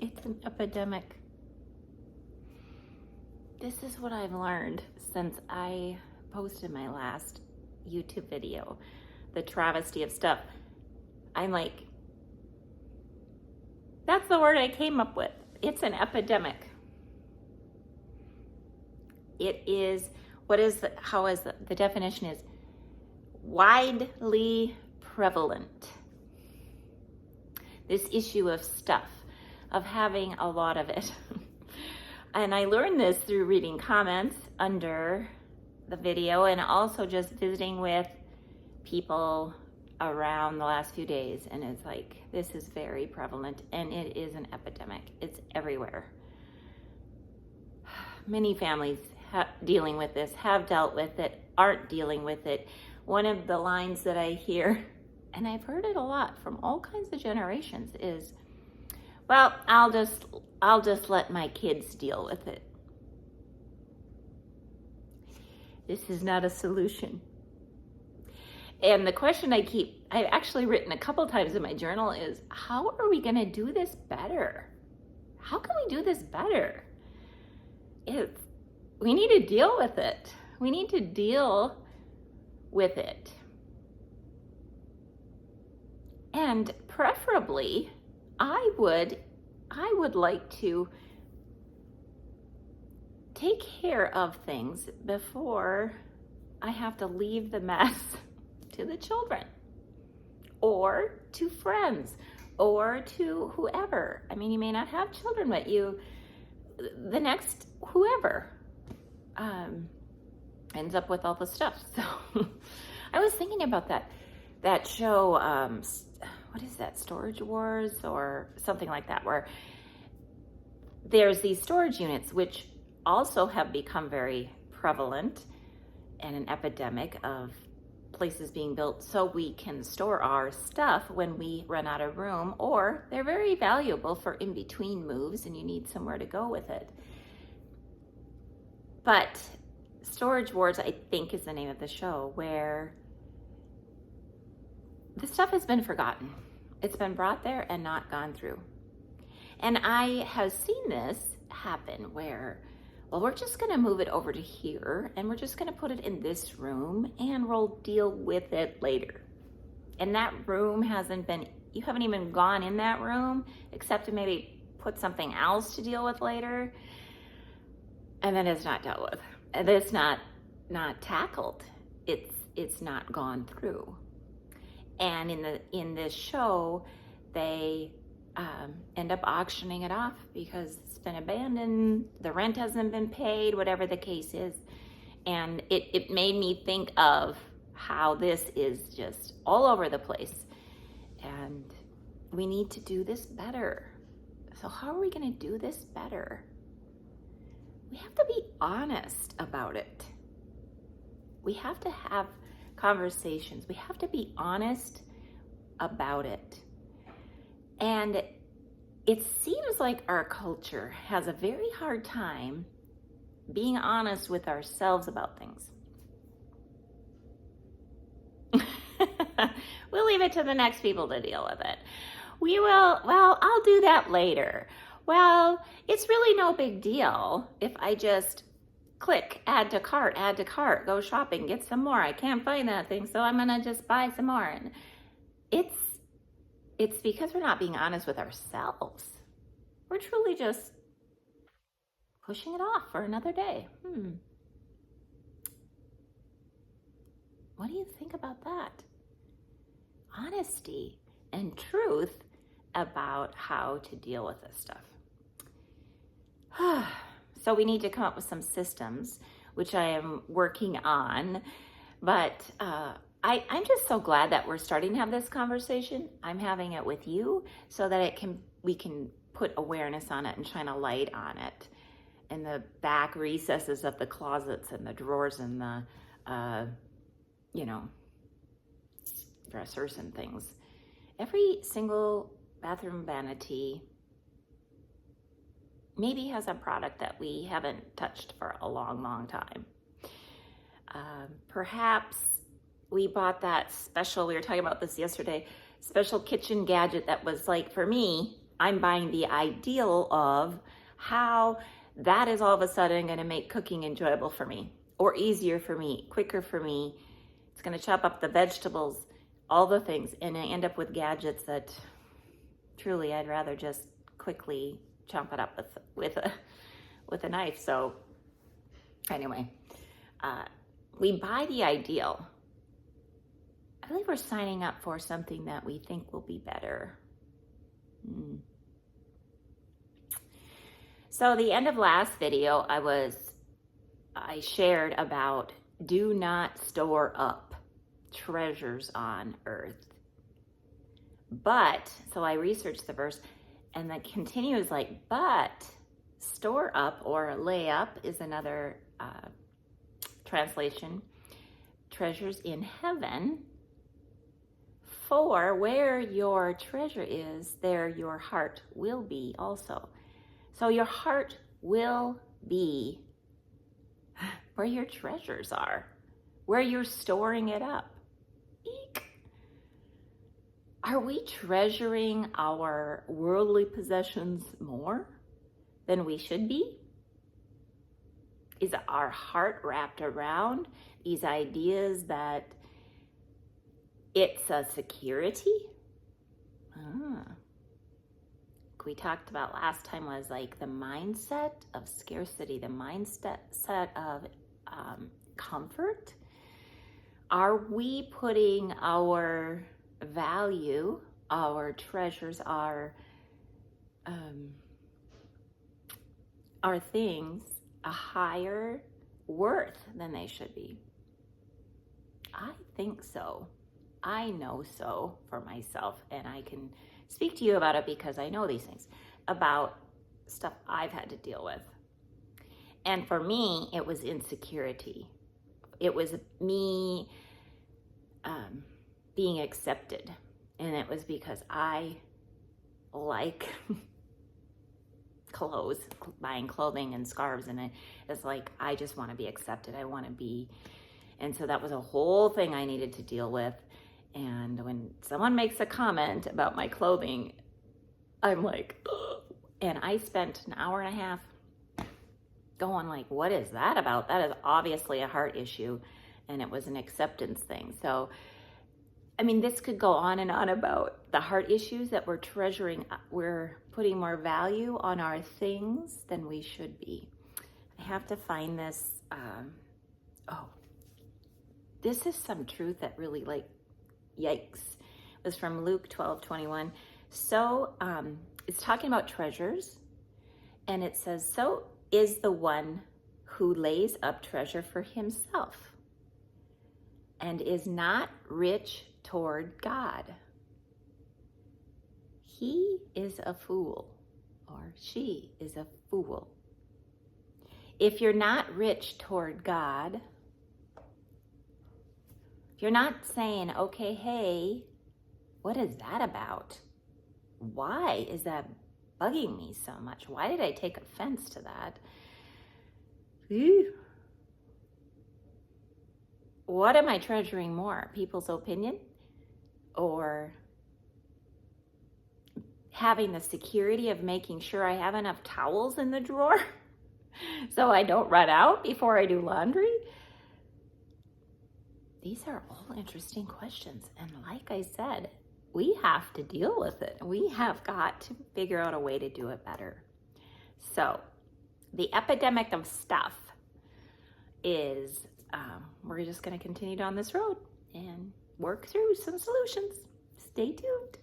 It's an epidemic. This is what I've learned since I posted my last YouTube video, the travesty of stuff. I'm like, that's the word I came up with. It's an epidemic. It is, the definition is widely prevalent. This issue of stuff, of having a lot of it. And I learned this through reading comments under the video and also just visiting with people around the last few days. And it's like, this is very prevalent and it is an epidemic. It's everywhere. Many families dealing with this have dealt with it, aren't dealing with it. One of the lines that I hear, and I've heard it a lot from all kinds of generations, is, well, I'll just let my kids deal with it. This is not a solution. And the question I've actually written a couple times in my journal is, how are we going to do this better? How can we do this better? We need to deal with it. We need to deal with it. And preferably, I would like to take care of things before I have to leave the mess to the children or to friends or to whoever. I mean, you may not have children, but the next whoever ends up with all the stuff. So I was thinking about that show, what is that, Storage Wars or something like that, where there's these storage units which also have become very prevalent and an epidemic of places being built so we can store our stuff when we run out of room, or they're very valuable for in-between moves and you need somewhere to go with it. But Storage Wars, I think, is the name of the show, where the stuff has been forgotten. It's been brought there and not gone through. And I have seen this happen where, well, we're just going to move it over to here and we're just going to put it in this room and we'll deal with it later. And that room you haven't even gone in that room except to maybe put something else to deal with later. And then it's not dealt with. And it's not tackled. It's not gone through. And in this show, they end up auctioning it off because it's been abandoned, the rent hasn't been paid, whatever the case is. And it made me think of how this is just all over the place. And we need to do this better. So how are we going to do this better? We have to be honest about it. We have to have conversations. We have to be honest about it. And it seems like our culture has a very hard time being honest with ourselves about things. We'll leave it to the next people to deal with it. I'll do that later. Well, it's really no big deal if I just click, add to cart, go shopping, get some more. I can't find that thing, so I'm gonna just buy some more. And it's because we're not being honest with ourselves. We're truly just pushing it off for another day. What do you think about that? Honesty and truth about how to deal with this stuff. So we need to come up with some systems, which I am working on. But I'm just so glad that we're starting to have this conversation. I'm having it with you so that we can put awareness on it and shine a light on it. In the back recesses of the closets and the drawers and the, dressers and things. Every single bathroom vanity maybe has a product that we haven't touched for a long, long time. Perhaps we bought that special, we were talking about this yesterday, special kitchen gadget that was like, for me, I'm buying the ideal of how that is all of a sudden going to make cooking enjoyable for me, or easier for me, quicker for me. It's going to chop up the vegetables, all the things, and I end up with gadgets that truly I'd rather just quickly chomp it up with a knife. So anyway, we buy the ideal. I believe we're signing up for something that we think will be better. So the end of last video, I shared about do not store up treasures on earth. But, so I researched the verse, and the continues like, but store up or lay up is another translation. Treasures in heaven. For where your treasure is, there your heart will be also. So your heart will be where your treasures are, where you're storing it up. Eek. Are we treasuring our worldly possessions more than we should be? Is our heart wrapped around these ideas that it's a security? We talked about last time was like the mindset of scarcity, the mindset of comfort. Are we putting our value, our treasures, our things a higher worth than they should be? I think so. I know so for myself, and I can speak to you about it because I know these things about stuff I've had to deal with. And for me, it was insecurity. It was me being accepted. And it was because I like clothes, buying clothing and scarves. And it's like, I just want to be accepted. I want to be. And so that was a whole thing I needed to deal with. And when someone makes a comment about my clothing, I'm like, ugh. And I spent an hour and a half going like, what is that about? That is obviously a heart issue. And it was an acceptance thing. So, I mean, this could go on and on about the heart issues that we're treasuring. We're putting more value on our things than we should be. I have to find this. This is some truth that really yikes. It was from Luke 12:21. So it's talking about treasures. And it says, so is the one who lays up treasure for himself and is not rich toward God. He is a fool, or she is a fool. If you're not rich toward God, if you're not saying, okay, hey, what is that about? Why is that bugging me so much? Why did I take offense to that? Ew. What am I treasuring more? People's opinion? Or having the security of making sure I have enough towels in the drawer so I don't run out before I do laundry? These are all interesting questions. And like I said, we have to deal with it. We have got to figure out a way to do it better. So the epidemic of stuff is, we're just going to continue down this road and work through some solutions. Stay tuned.